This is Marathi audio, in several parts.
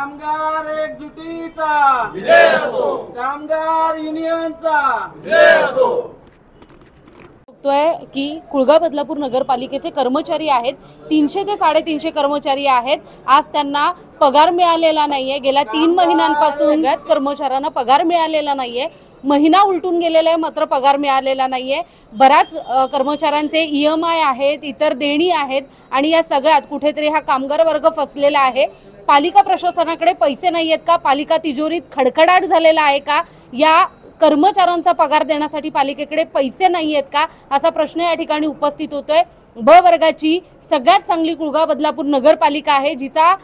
कामगार एकजुटीचा विजय असो, कामगार युनियनचा विजय असो। बघतोय की कुळगाव बदलापूर नगरपालिकेचे कर्मचारी आहेत, 300 ते 350 कर्मचारी आहेत। आज त्यांना पगार मिळालेला नाहीये। गेल्या 3 महिन्यांपासून सगळ्याच कर्मचाऱ्यांना पगार मिळालेला नाहीये। महिना उलटून गेलेला आहे मात्र पगार मिळालेला नाहीये। बऱ्याच कर्मचाऱ्यांचे EMI आहेत, इतर देणी आहेत आणि या सगळ्यात कुठेतरी हा कामगार वर्ग फसलेला आहे। पालिका प्रशासनाकडे पैसे नाहीयेत का? पालिका तिजोरीत खडखडाट झालेला आहे का? या कर्मचाऱ्यांचा पगार देण्यासाठी पालिकेकडे पैसे नाहीयेत का? असा प्रश्न या ठिकाणी उपस्थित होतोय। ब वर्गाची सगळ्यात चांगली कुळगाव बदलापूर नगरपालिका आहे, जिचा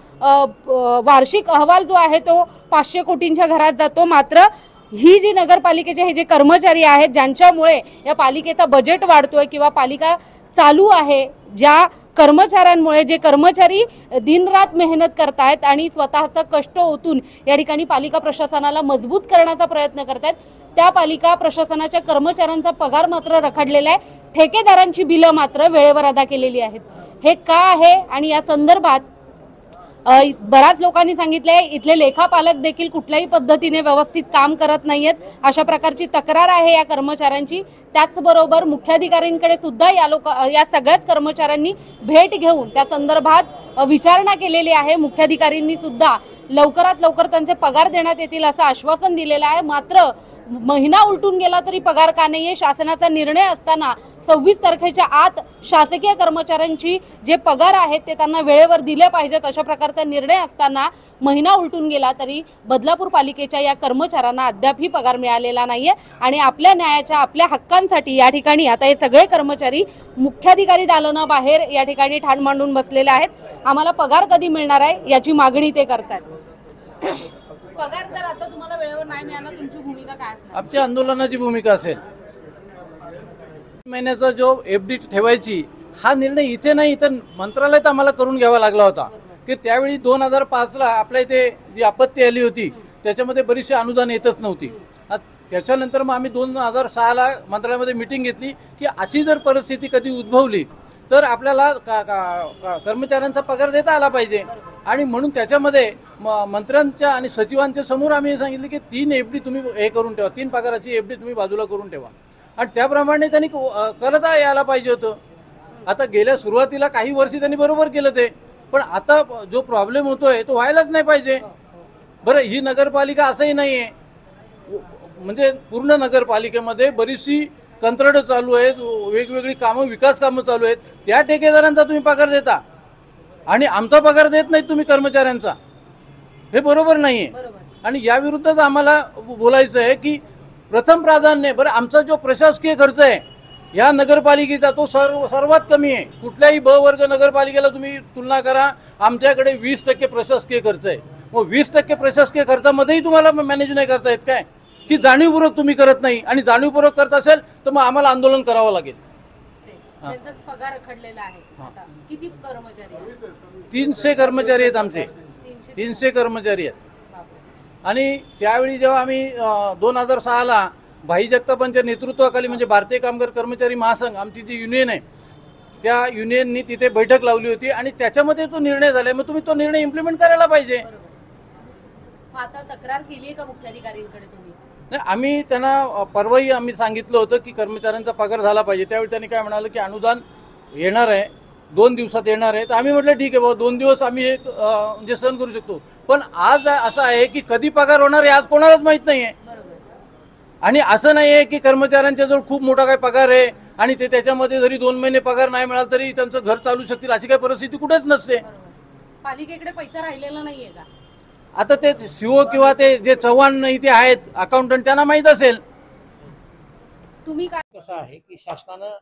वार्षिक अहवाल जो आहे तो 500 कोटींच्या घरात जातो। मात्र ही जी नगरपालिकेचे हे जे कर्मचारी आहेत, ज्यांच्यामुळे या पालिकेचा बजेट वाढतोय किंवा पालिका चालू आहे, ज्या कर्मचाऱ्यांमुळे जे कर्मचारी दिनरात मेहनत करतायत आणि स्वतःचा कष्ट ओतून या ठिकाणी पालिका प्रशासनाला मजबूत करण्याचा प्रयत्न करतायत, त्या पालिका प्रशासनाच्या कर्मचाऱ्यांचा पगार मात्र रखडलेला आहे। ठेकेदारांची बिलं मात्र वेळेवर अदा केलेली आहेत। हे का आहे आणि या संदर्भात बऱ्याच लोकांनी सांगितलंय इथले लेखापालक देखील कुठल्याही पद्धतीने व्यवस्थित काम करत नाहीयेत, अशा प्रकारची तक्रार आहे या कर्मचाऱ्यांची। त्याचबरोबर मुख्याधिकाऱ्यांकडे सुद्धा या सगळ्याच कर्मचाऱ्यांनी भेट घेऊन त्या संदर्भात विचारणा केलेली आहे। मुख्याधिकाऱ्यांनी सुद्धा लवकरात लवकर त्यांचे पगार देण्यात येतील असं आश्वासन दिलेलं आहे। मात्र महिना उलटून गेला तरी पगार का नाहीये? शासनाचा निर्णय असताना 26 तारखेच्या आत शासकीय कर्मचाऱ्यांची जे पगार आहेत ते त्यांना वेळेवर दिले पाहिजेत, अशा प्रकारचा निर्णय असताना महिना उलटून गेला तरी बदलापूर पालिकेच्या या कर्मचाऱ्यांना अद्यापही पगार मिळालेला नाहीये। आणि आपल्या न्यायाच्या, आपल्या हक्कांसाठी या ठिकाणी आता हे सगळे कर्मचारी मुख्याधिकारी दालनाबाहेर या ठिकाणी ठाण मांडून बसलेले आहेत। आम्हाला पगार कधी मिळणार आहे याची मागणी ते करतात। पगार जर आता तुम्हाला वेळेवर नाही मिळाला, तुमची भूमिका काय असणार? आमच्या आंदोलनाची भूमिका असेल। महिन्याचा जो FD ठेवायची हा निर्णय इथे नाही, इथं मंत्रालयात आम्हाला करून घ्यावा लागला होता की त्यावेळी 2005ला आपल्या इथे जी आपत्ती आली होती त्याच्यामध्ये बरीचशी अनुदान येतच नव्हती। त्याच्यानंतर मग आम्ही 2006ला मंत्रालयामध्ये मीटिंग घेतली की अशी जर परिस्थिती कधी उद्भवली तर आपल्याला कर्मचाऱ्यांचा पगार देता आला पाहिजे। आणि म्हणून त्याच्यामध्ये मंत्र्यांच्या आणि सचिवांच्या समोर आम्ही सांगितले की 3 FD तुम्ही हे करून ठेवा, 3 पगाराची FD तुम्ही बाजूला करून ठेवा। आणि त्याप्रमाणे त्यांनी करता यायला पाहिजे होतं। आता गेल्या सुरुवातीला काही वर्षी त्यांनी बरोबर केलं ते, पण आता जो प्रॉब्लेम होतोय तो व्हायलाच नाही पाहिजे। बरं, ही नगरपालिका असंही नाही आहे, म्हणजे पूर्ण नगरपालिकेमध्ये बरीचशी कंत्राटं चालू आहेत, वेगवेगळी कामं, विकास कामं चालू आहेत, त्या ठेकेदारांचा तुम्ही पगार देता आणि आमचा पगार देत नाही तुम्ही कर्मचाऱ्यांचा, हे बरोबर नाही आहे। आणि याविरुद्धच आम्हाला बोलायचं आहे की प्रथम प्राधान्य, बरं आमचा जो प्रशासकीय खर्च आहे या नगरपालिकेचा तो सर्वात कमी आहे। कुठल्याही ब वर्ग नगरपालिकेला तुम्ही तुलना करा, आमच्याकडे 20% प्रशासकीय खर्च आहे। मग 20% प्रशासकीय खर्चामध्येही तुम्हाला मॅनेज नाही करता येत काय? की जाणीवपूर्वक तुम्ही करत नाही? आणि जाणीवपूर्वक करत असेल तर मग आम्हाला आंदोलन करावं लागेल। पगार रखडलेला आहे। किती कर्मचारी आहेत? 300 कर्मचारी आहेत आमचे, 300 कर्मचारी आहेत। आणि त्यावेळी जेव्हा आम्ही 2006ला भाई जगतापांच्या नेतृत्वाखाली, म्हणजे भारतीय कामगार कर्मचारी महासंघ आमची जी युनियन आहे, त्या युनियननी तिथे बैठक लावली होती आणि त्याच्यामध्ये तो निर्णय झाला। मग तुम्ही तो निर्णय इम्प्लिमेंट करायला पाहिजे। आता तक्रार केली आहे का मुख्याधिकाऱ्यांकडे तुम्ही? नाही, आम्ही त्यांना परवाही आम्ही सांगितलं होतं की कर्मचाऱ्यांचा पगार झाला पाहिजे। त्यावेळी त्यांनी काय म्हणालं की अनुदान येणार आहे, 2 दिवसात येणार आहे। तर आम्ही म्हटलं ठीक आहे बाबा, 2 दिवस आम्ही म्हणजे सहन करू शकतो, पण आज असं आहे की कधी पगार होणार आहे आज कोणालाच माहित नाही आहे। आणि असं नाही आहे की कर्मचाऱ्यांच्या जवळ खूप मोठा काय पगार आहे आणि ते त्याच्यामध्ये जरी 2 महिने पगार नाही मिळाला तरी त्यांचं घर चालू शकतील, अशी काही परिस्थिती कुठेच नसते। पालिकेकडे पैसा राहिलेला नाहीये का? आता ते CO किंवा ते जे चव्हाण इथे आहेत अकाउंटंट त्यांना माहीत असेल। तुम्ही काय कसं आहे की शासनानं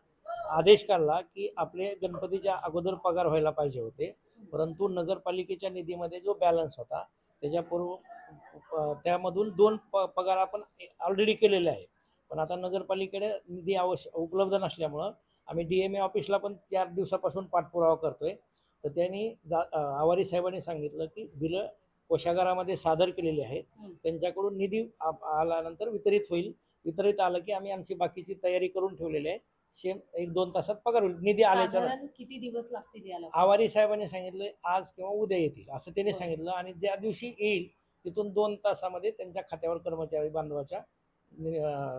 आदेश काढला की आपले गणपतीच्या अगोदर पगार व्हायला पाहिजे होते, परंतु नगरपालिकेच्या निधीमध्ये जो बॅलन्स होता त्यामधून 2 पगार आपण ऑलरेडी केलेले आहे। पण आता नगरपालिकेकडे निधी उपलब्ध नसल्यामुळं आम्ही DMA ऑफिसला पण 4 दिवसापासून पाठपुरावा करतोय। तर त्यांनी आवारी साहेबांनी सांगितलं की बिलं कोषागारामध्ये सादर केलेली आहेत, त्यांच्याकडून निधी आल्यानंतर वितरित होईल। वितरित आलं की आम्ही आमची बाकीची तयारी करून ठेवलेली आहे, सेम 1-2 तासात पगार होईल निधी आल्याच्या नंतर. साधारण किती दिवस लागतील याला? आवारी साहेबांनी सांगितलं आज किंवा उद्या येतील असं त्यांनी बरं. सांगितलं आणि ज्या दिवशी येईल तिथून 2 तासामध्ये त्यांच्या खात्यावर कर्मचारी बांधवाच्या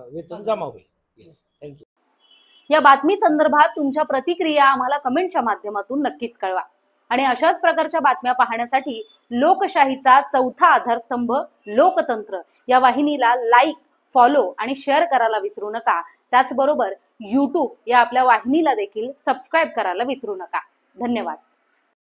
वेतन जमा होईल. थँक्यू. या बातमी संदर्भात तुमच्या प्रतिक्रिया आम्हाला कमेंटच्या माध्यमातून नक्कीच कळवा आणि अशाच प्रकारच्या बातम्या पाहण्यासाठी लोकशाहीचा चौथा आधारस्तंभ लोकतंत्र या वाहिनीला लाईक, फॉलो आणि शेअर करायला विसरू नका. त्याचबरोबर YouTube या आपल्या वाहिनीला देखील सबस्क्राईब करायला विसरू नका. धन्यवाद.